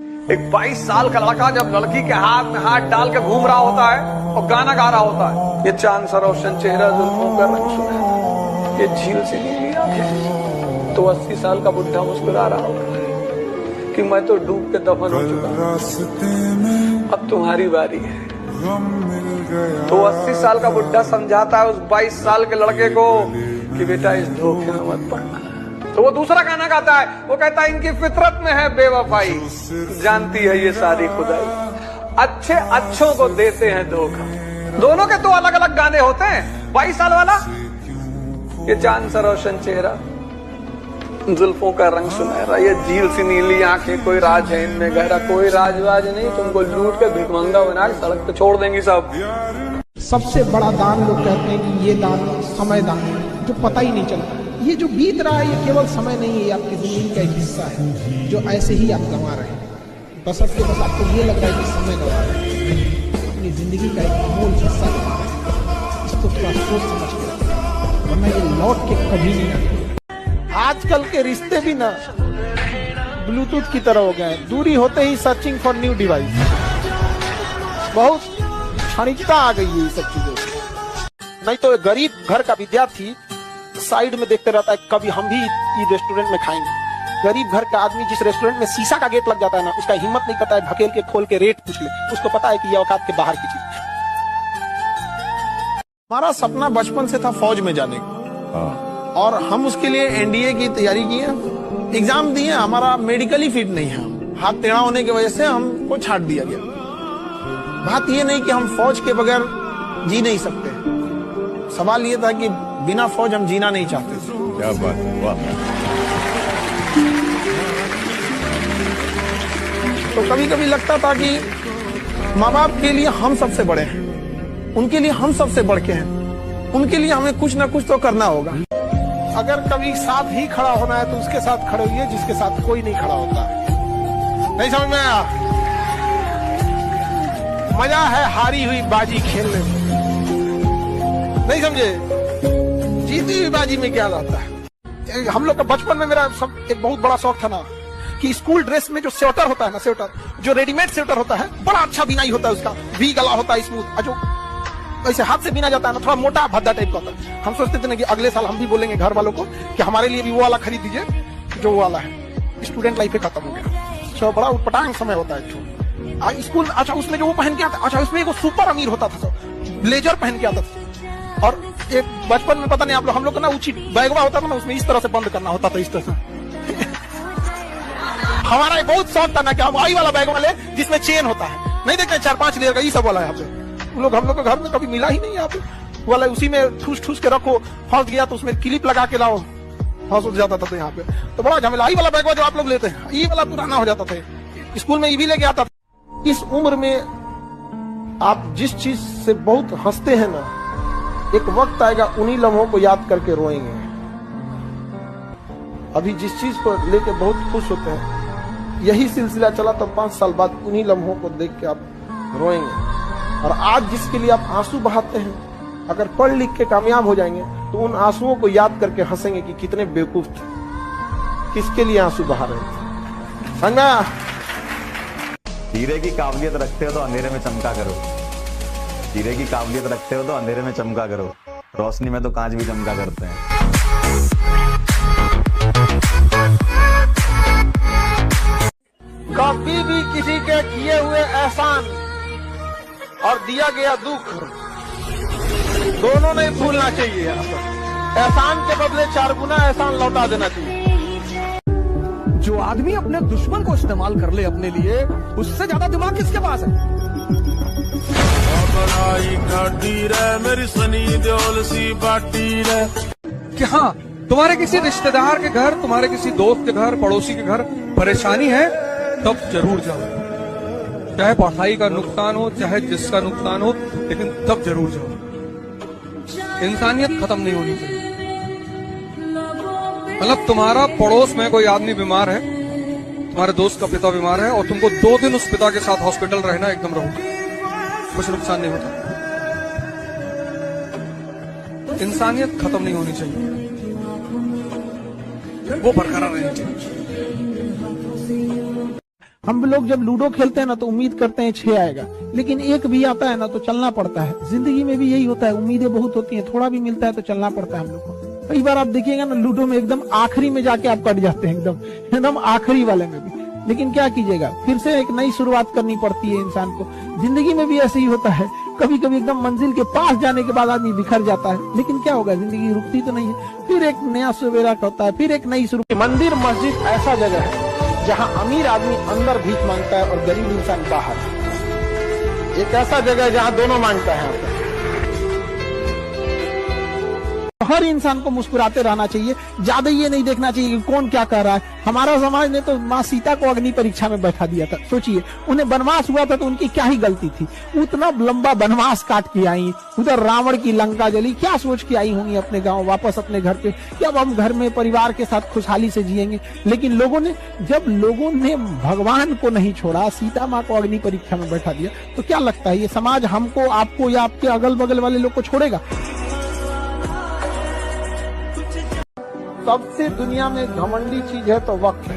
एक 22 साल का लड़का जब लड़की के हाथ में हाथ डाल के घूम रहा होता है और गाना गा रहा होता है, ये चांद सा रोशन चेहरा, जुल्फों का रंग सुनहरा, ये झील सी नीली आंखें, तो 80 साल का बुढ़ा मुस्कुरा रहा होता है कि मैं तो डूब के दफन हो चुका, अब तुम्हारी बारी है। तो 80 साल का बुढ़ा समझाता है उस 22 साल के लड़के को कि बेटा इस धोखे में मत पड़ना। तो वो दूसरा गाना गाता है, वो कहता है इनकी फितरत में है बेवफाई, जानती है ये सारी खुदाई, अच्छे अच्छों को देते हैं धोखा। दोनों के दो अलग अलग गाने होते हैं। 22 साल वाला, ये चांद सा रोशन चेहरा, जुल्फों का रंग सुनहरा, ये झील सी नीली आंखें, कोई राज है इनमें गहरा, कोई राजवाज नहीं, तुमको लूट के भिखमंगा बना के सड़क पे छोड़ देंगी सब। सबसे बड़ा दान लोग कहते हैं कि ये दान समय दान है, जो पता ही नहीं चलता। ये जो बीत रहा है ये केवल समय नहीं है, ये आपकी जिंदगी का एक हिस्सा है जो ऐसे ही आप गंवा रहे हैं। बस आपको ये लग रहा है कि समय गंवा रहे हैं, अपनी जिंदगी का एक अमूल हिस्सा गंवा रहे हैं। इसको थोड़ा सोच समझ के रखें, वरना ये लौट के कभी नहीं आएगा। आजकल के रिश्ते भी ना ब्लूटूथ की तरह हो गए हैं, दूरी होते ही सर्चिंग फॉर न्यू डिवाइस। बहुत क्षणिकता आ गई है ये सब चीजों में। नहीं तो गरीब घर का विद्यार्थी साइड में देखते रहता है कभी हम भी इस रेस्टोरेंट में खाएंगे। गरीब घर का आदमी जिस रेस्टोरेंट में शीशा का गेट लग जाता है ना, उसका हिम्मत नहीं करता है धकेल के खोल के रेट पूछ ले, उसको पता है कि ये औकात के बाहर की चीज है। हमारा सपना बचपन से था फौज में जाने का, और हम उसके लिए एनडीए की तैयारी की है, एग्जाम दिए, हमारा मेडिकली फिट नहीं है, हाथ टेढ़ा होने की वजह से हमको छाट दिया गया। बात ये नहीं कि हम फौज के बगैर जी नहीं सकते, सवाल ये था कि बिना फौज हम जीना नहीं चाहते थे। क्या बात है, वाह। तो कभी कभी लगता था कि माँ बाप के लिए हम सबसे बड़े हैं, उनके लिए हम सबसे बढ़ के हैं, उनके लिए हमें कुछ ना कुछ तो करना होगा। अगर कभी साथ ही खड़ा होना है तो उसके साथ खड़े हुए जिसके साथ कोई नहीं खड़ा होता। नहीं समझ में आया? मजा है हारी हुई बाजी खेलने में, नहीं समझे? जीती हुई बाजी में क्या जाता है। हम लोग का बचपन में मेरा सब एक बहुत बड़ा शौक था ना कि स्कूल ड्रेस में जो स्वेटर होता है ना, स्वेटर जो रेडीमेड स्वेटर होता है, बड़ा अच्छा बिनाई होता है उसका, वी गला होता है स्मूथ, जो ऐसे हाथ से बिना जाता है ना, थोड़ा मोटा भद्दा टाइप का होता है। हम सोचते थे ना कि अगले साल हम भी बोलेंगे घर वालों को कि हमारे लिए भी वो वाला खरीद दीजिए जो वो वाला है। स्टूडेंट लाइफ खत्म हो गया। तो बड़ा उटपटांग समय होता है स्कूल। अच्छा, उसमें जो वो पहन के आता, अच्छा उसमें एक सुपर अमीर होता था, ब्लेजर पहन के आता था। और एक बचपन में पता नहीं आप लोग, हम लोग का ना ऊंची बैगवा होता था ना, उसमें इस तरह से बंद करना होता था, इस तरह से। हमारा एक बहुत शौक था ना कि हम आई वाला बैग वाले जिसमें चेन होता है, नहीं देखते 4-5 लेयर का, ये सब वाला है यहाँ पे। हम लोग के घर में कभी मिला ही नहीं यहाँ पे वाला, उसी में ठूस ठूस के रखो, फंस गया तो उसमें क्लिप लगा के लाओ, फंस उठ जाता था। तो यहाँ पे तो बड़ा झमेला। आई वाला बैग जो आप लोग लेते हैं, ये वाला पुराना हो जाता था, स्कूल में ये भी लेके आता था। इस उम्र में आप जिस चीज से बहुत हंसते हैं ना, एक वक्त आएगा उन्हीं लम्हों को याद करके रोएंगे। अभी जिस चीज को लेके बहुत खुश होते हैं, यही सिलसिला चला तो 5 साल बाद उन्हीं लम्हों को देख के आप रोएंगे। और आज जिसके लिए आप आंसू बहाते हैं, अगर पढ़ लिख के कामयाब हो जाएंगे तो उन आंसुओं को याद करके हंसेंगे कि कितने बेवकूफ थे, किसके लिए आंसू बहा रहे थे। समझा? हीरे की काबिलियत रखते हो तो अंधेरे में चमका करो, हीरे की काबिलियत रखते हो तो अंधेरे में चमका करो, रोशनी में तो कांच भी चमका करते हैं। कभी भी किसी के किए हुए एहसान और दिया गया दुख दोनों नहीं भूलना चाहिए। एहसान के बदले 4 गुना एहसान लौटा देना चाहिए। जो आदमी अपने दुश्मन को इस्तेमाल कर ले अपने लिए, उससे ज्यादा दिमाग किसके पास है? मेरी सनी देओल सी बाटी रे। कि हाँ, तुम्हारे किसी रिश्तेदार के घर, तुम्हारे किसी दोस्त के घर, पड़ोसी के घर परेशानी है, तब जरूर जाओ। चाहे पढ़ाई का नुकसान हो, चाहे जिसका नुकसान हो, लेकिन तब जरूर जाओ। इंसानियत खत्म नहीं होनी चाहिए। मतलब तुम्हारा पड़ोस में कोई आदमी बीमार है, तुम्हारे दोस्त का पिता बीमार है, और तुमको 2 दिन उस पिता के साथ हॉस्पिटल रहना, एकदम रहो, कुछ नुकसान नहीं होता। इंसानियत खत्म नहीं होनी चाहिए, वो बरकरार रहनी चाहिए। हम लोग जब लूडो खेलते हैं ना तो उम्मीद करते हैं 6 आएगा, लेकिन एक भी आता है ना तो चलना पड़ता है। जिंदगी में भी यही होता है, उम्मीदें बहुत होती हैं, थोड़ा भी मिलता है तो चलना पड़ता है हम लोग को। कई बार आप देखिएगा ना लूडो में एकदम आखिरी में जाके आप कट जाते हैं, एकदम आखिरी वाले में भी। लेकिन क्या कीजिएगा, फिर से एक नई शुरुआत करनी पड़ती है इंसान को। जिंदगी में भी ऐसे ही होता है, कभी कभी एकदम मंजिल के पास जाने के बाद आदमी बिखर जाता है, लेकिन क्या होगा, जिंदगी रुकती तो नहीं है, फिर एक नया सवेरा होता है, फिर एक नई शुरू। मंदिर मस्जिद ऐसा जगह है जहाँ अमीर आदमी अंदर भीख मांगता है और गरीब इंसान बाहर। एक ऐसा जगह है जहाँ दोनों मांगता है। हर इंसान को मुस्कुराते रहना चाहिए, ज्यादा ये नहीं देखना चाहिए कि कौन क्या कर रहा है। हमारा समाज ने तो माँ सीता को अग्नि परीक्षा में बैठा दिया था। सोचिए, उन्हें वनवास हुआ था तो उनकी क्या ही गलती थी, उतना लंबा वनवास काट के आई, उधर रावण की लंका जली, क्या सोच के आई होंगी अपने गांव वापस अपने घर पे कि अब हम घर में परिवार के साथ खुशहाली से जिएंगे। लेकिन जब लोगों ने भगवान को नहीं छोड़ा, सीता माँ को अग्नि परीक्षा में बैठा दिया, तो क्या लगता है ये समाज हमको, आपको या आपके अगल बगल वाले लोग को छोड़ेगा? सबसे दुनिया में घमंडी चीज है तो वक्त है।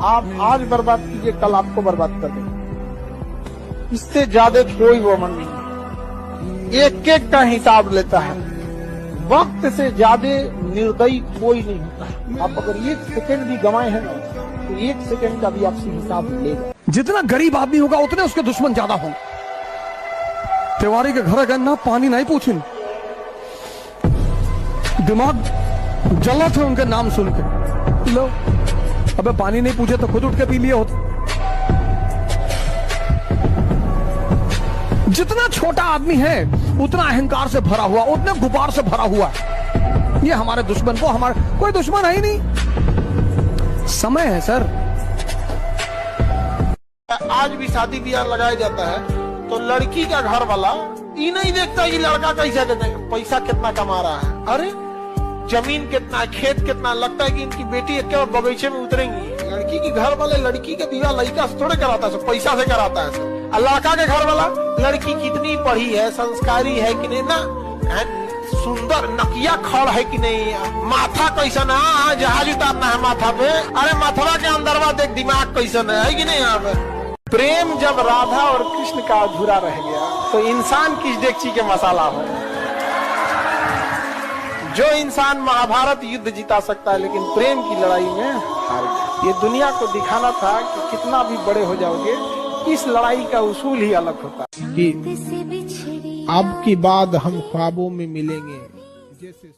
आप आज बर्बाद कीजिए, कल आपको बर्बाद कर देंगे। इससे ज्यादा कोई वमन नहीं, एक एक का हिसाब लेता है। वक्त से ज्यादा निर्दयी कोई नहीं होता है। आप अगर 1 सेकंड भी गंवाए हैं ना, तो 1 सेकंड का भी आपसे हिसाब लेगा। जितना गरीब आदमी होगा उतने उसके दुश्मन ज्यादा होंगे। तिवारी के घर गए ना, पानी नहीं पूछिन, दिमाग जला थे उनके नाम सुन के। लो, अबे पानी नहीं पूछे तो खुद उठ के पी लिए होते। जितना छोटा आदमी है उतना अहंकार से भरा हुआ, उतने गुबार से भरा हुआ है। ये हमारे दुश्मन, वो हमारे कोई दुश्मन है ही नहीं। समय है सर। आज भी शादी ब्याह लगाया जाता है तो लड़की का घर वाला ये नहीं देखता कि लड़का कैसा पैसा कितना कमा रहा है, अरे जमीन कितना, खेत कितना, लगता है कि इनकी बेटी एक बगीचे में उतरेंगी। लड़की के घर वाले लड़की का विवाह लड़का से थोड़े कराता है, पैसा से कराता है। और लड़का के घर वाला लड़की कितनी पढ़ी है, संस्कारी है कि नहीं, ना सुंदर नकिया खड़ है कि नहीं, माथा कैसन है, जहाज उतारना है माथा पे, अरे माथवा के अंदरवा देख दिमाग कैसन है कि नहीं। यहाँ पे प्रेम जब राधा और कृष्ण का अधूरा रह गया तो इंसान किस डेगची के मसाला हो। जो इंसान महाभारत युद्ध जिता सकता है लेकिन प्रेम की लड़ाई में हार गया। ये दुनिया को दिखाना था कि कितना भी बड़े हो जाओगे, इस लड़ाई का उसूल ही अलग होता है कि अब की बाद हम ख्वाबों में मिलेंगे जैसे